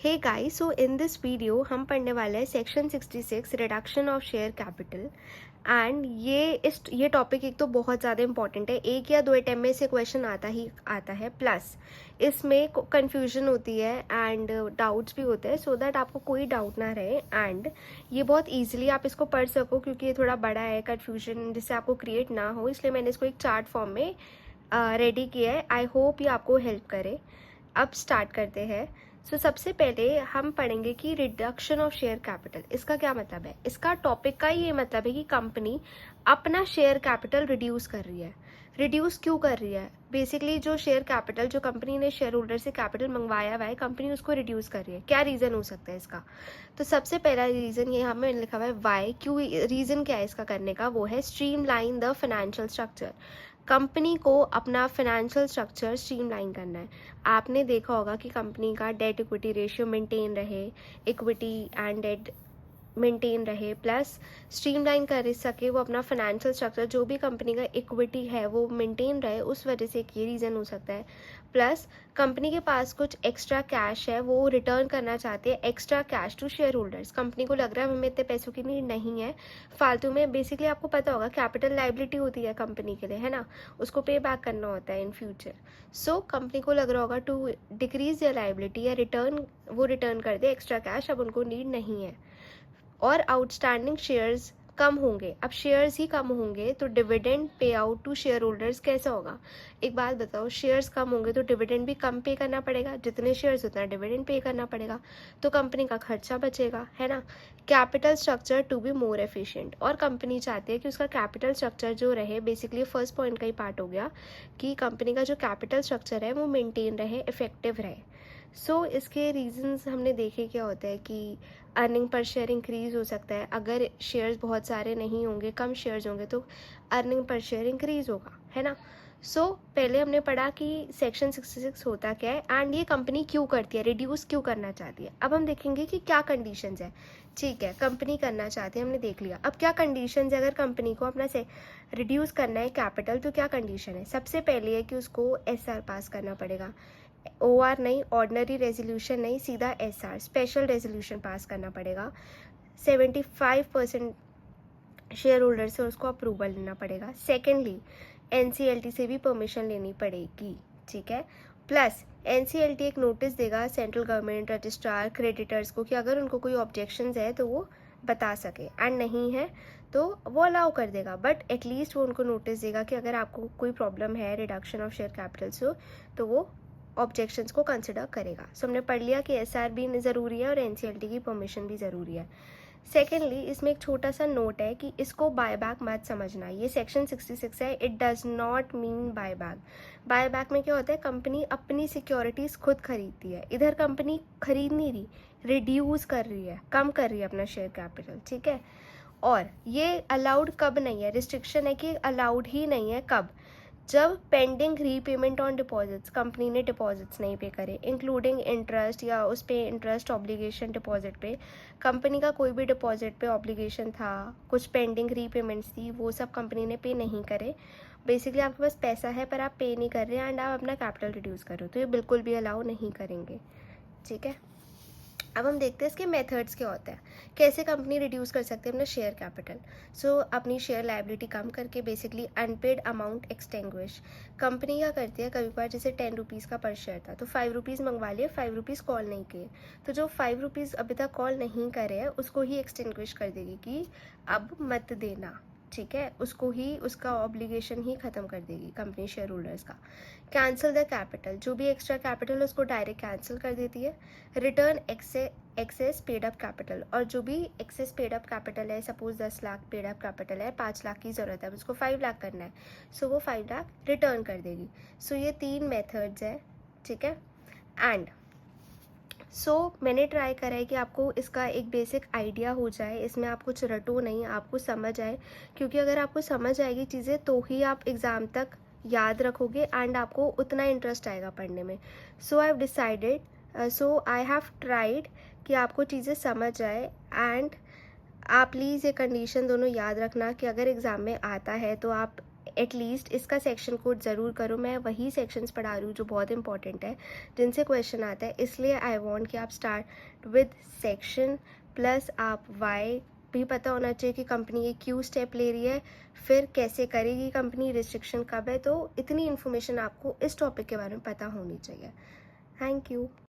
Hey guys, so in this video हम पढ़ने वाले हैं section 66 reduction of share capital. And ये टॉपिक एक तो बहुत ज़्यादा इंपॉर्टेंट है, एक या दो अटेम्प्ट में से क्वेश्चन आता ही आता है, प्लस इसमें कन्फ्यूजन होती है एंड डाउट्स भी होते हैं, सो दैट आपको कोई डाउट ना रहे एंड ये बहुत ईजिली आप इसको पढ़ सको, क्योंकि ये थोड़ा बड़ा है, कन्फ्यूजन जिससे आपको क्रिएट ना हो, इसलिए मैंने इसको एक चार्ट फॉर्म में रेडी किया है। आई होप ये आपको हेल्प करे। अब स्टार्ट करते हैं। सबसे पहले हम पढ़ेंगे कि रिडक्शन ऑफ शेयर कैपिटल, इसका क्या मतलब है। इसका टॉपिक का ये मतलब है कि कंपनी अपना शेयर कैपिटल रिड्यूस कर रही है। रिड्यूस क्यों कर रही है? बेसिकली जो शेयर कैपिटल, जो कंपनी ने शेयर होल्डर से कैपिटल मंगवाया हुआ है, कंपनी उसको रिड्यूस कर रही है। क्या रीज़न हो सकता है इसका? तो सबसे पहला रीज़न ये हमें लिखा हुआ है वाई, क्यों, रीज़न क्या है इसका करने का, वो है streamline the financial structure. Company को अपना फाइनेंशियल स्ट्रक्चर स्ट्रीमलाइन करना है। आपने देखा होगा कि कंपनी का डेट इक्विटी रेशियो मेंटेन रहे, इक्विटी एंड डेट मेंटेन रहे, प्लस स्ट्रीमलाइन कर सके वो अपना फाइनेंशियल स्ट्रक्चर, जो भी कंपनी का इक्विटी है वो मेंटेन रहे, उस वजह से एक ये रीज़न हो सकता है। प्लस कंपनी के पास कुछ एक्स्ट्रा कैश है, वो रिटर्न करना चाहते हैं extra cash to shareholders. Company को लग रहा है हमें इतने पैसों की नीड नहीं है फालतू में। बेसिकली आपको पता होगा कैपिटल लाइबिलिटी होती है कंपनी के लिए, है ना, उसको पे बैक करना होता है इन फ्यूचर। सो कंपनी को लग रहा होगा टू डिक्रीज देयर लाइबिलिटी या रिटर्न, वो रिटर्न कर दे एक्स्ट्रा कैश, अब उनको नीड नहीं है। और आउटस्टैंडिंग शेयर्स कम होंगे। अब शेयर्स ही कम होंगे तो dividend pay out to share holders कैसा होगा? एक बात बताओ, शेयर्स कम होंगे तो डिविडेंड भी कम पे करना पड़ेगा, जितने शेयर्स उतना डिविडेंड पे करना पड़ेगा, तो कंपनी का खर्चा बचेगा, है ना। Capital structure to be more efficient, और कंपनी चाहती है कि उसका कैपिटल स्ट्रक्चर जो रहे, बेसिकली फर्स्ट पॉइंट का ही पार्ट हो गया कि कंपनी का जो कैपिटल स्ट्रक्चर है वो मेंटेन रहे, इफेक्टिव रहे। इसके रीजंस हमने देखे क्या होता है कि अर्निंग पर शेयर इंक्रीज हो सकता है। अगर शेयर्स बहुत सारे नहीं होंगे, कम शेयर्स होंगे, तो अर्निंग पर शेयर इंक्रीज होगा, है ना। पहले हमने पढ़ा कि सेक्शन 66 होता क्या है एंड ये कंपनी क्यों करती है, रिड्यूस क्यों करना चाहती है। अब हम देखेंगे कि क्या कंडीशंस है। ठीक है, कंपनी करना चाहती है, हमने देख लिया। अब क्या कंडीशंस है अगर कंपनी को अपना से रिड्यूस करना है कैपिटल, तो क्या कंडीशन है? सबसे पहले है कि उसको एसआर पास करना पड़ेगा। ओआर नहीं, ऑर्डिनरी रेजोल्यूशन नहीं, सीधा एसआर, स्पेशल रेजोल्यूशन पास करना पड़ेगा। 75% शेयर होल्डर से उसको अप्रूवल लेना पड़ेगा। सेकेंडली, एनसीएलटी से भी परमिशन लेनी पड़ेगी, ठीक है। प्लस एनसीएलटी एक नोटिस देगा सेंट्रल गवर्नमेंट रजिस्ट्रार क्रेडिटर्स को कि अगर उनको कोई ऑब्जेक्शंस है तो वो बता सके, एंड नहीं है तो वो अलाउ कर देगा, बट एटलीस्ट वो उनको नोटिस देगा कि अगर आपको कोई प्रॉब्लम है रिडक्शन ऑफ शेयर कैपिटल से, तो वो ऑब्जेक्शंस को कंसिडर करेगा। हमने पढ़ लिया कि एसआर भी ज़रूरी है और एनसीएलटी की परमिशन भी ज़रूरी है। सेकेंडली, इसमें एक छोटा सा नोट है कि इसको बायबैक मत समझना, ये सेक्शन 66 है, it does not mean buyback. Buyback में क्या होता है, कंपनी अपनी सिक्योरिटीज़ खुद खरीदती है, इधर कंपनी खरीद नहीं रही, रिड्यूस कर रही है, कम कर रही है अपना शेयर कैपिटल, ठीक है। और ये अलाउड कब नहीं है, रिस्ट्रिक्शन है कि अलाउड ही नहीं है, कब? जब pending repayment on deposits, company ने डिपॉजिट्स नहीं पे करे, इंक्लूडिंग इंटरेस्ट या उस पे इंटरेस्ट ऑब्लिगेशन डिपॉजिट पे, कंपनी का कोई भी डिपॉजिट पे ऑब्लिगेशन था, कुछ पेंडिंग रीपेमेंट्स थी, वो सब कंपनी ने पे नहीं करे। बेसिकली आपके पास पैसा है पर आप पे नहीं कर रहे हैं एंड आप अपना कैपिटल रिड्यूस कर रहे हो, तो ये बिल्कुल भी अलाउ नहीं करेंगे, ठीक है। अब हम देखते हैं इसके मेथड्स क्या होते हैं, कैसे कंपनी रिड्यूस कर सकते हैं अपना शेयर कैपिटल। अपनी शेयर लायबिलिटी कम करके, basically unpaid amount extinguish. Company क्या करती है, कभी बार जैसे 10 रुपीज़ का पर शेयर था तो 5 रुपीज़ मंगवा लिए, 5 रुपीज़ कॉल नहीं किए, तो जो 5 रुपीज़ अभी तक कॉल नहीं करे हैं उसको ही एक्सटेंग्विश कर देगी कि अब मत देना, ठीक है, उसको ही, उसका ऑब्लिगेशन ही ख़त्म कर देगी कंपनी शेयर होल्डर्स का। कैंसिल द कैपिटल, जो भी एक्स्ट्रा कैपिटल उसको डायरेक्ट कैंसिल कर देती है। Return excess paid up capital, और जो भी एक्सेस पेड अप कैपिटल है, suppose 10 lakh paid up capital है, 5 लाख की ज़रूरत है, उसको 5 लाख करना है, वो 5 लाख रिटर्न कर देगी। ये 3 मेथड्स है, ठीक है। एंड मैंने ट्राई करा है कि आपको इसका एक बेसिक आइडिया हो जाए, इसमें आप कुछ रटो नहीं, आपको समझ आए, क्योंकि अगर आपको समझ आएगी चीज़ें तो ही आप एग्ज़ाम तक याद रखोगे एंड आपको उतना इंटरेस्ट आएगा पढ़ने में। I have decided, I have tried कि आपको चीज़ें समझ आए, एंड आप प्लीज़ ये कंडीशन दोनों याद रखना कि अगर एग्ज़ाम में आता है तो आप एटलीस्ट इसका सेक्शन कोड ज़रूर करो। मैं वही सेक्शंस पढ़ा रही हूँ जो बहुत इंपॉर्टेंट है, जिनसे क्वेश्चन आता है, इसलिए आई वांट कि आप स्टार्ट विद सेक्शन प्लस आप वाई भी पता होना चाहिए कि कंपनी ये क्यों स्टेप ले रही है, फिर कैसे करेगी कंपनी, रिस्ट्रिक्शन कब है। तो इतनी इन्फॉर्मेशन आपको इस टॉपिक के बारे में पता होनी चाहिए। Thank you.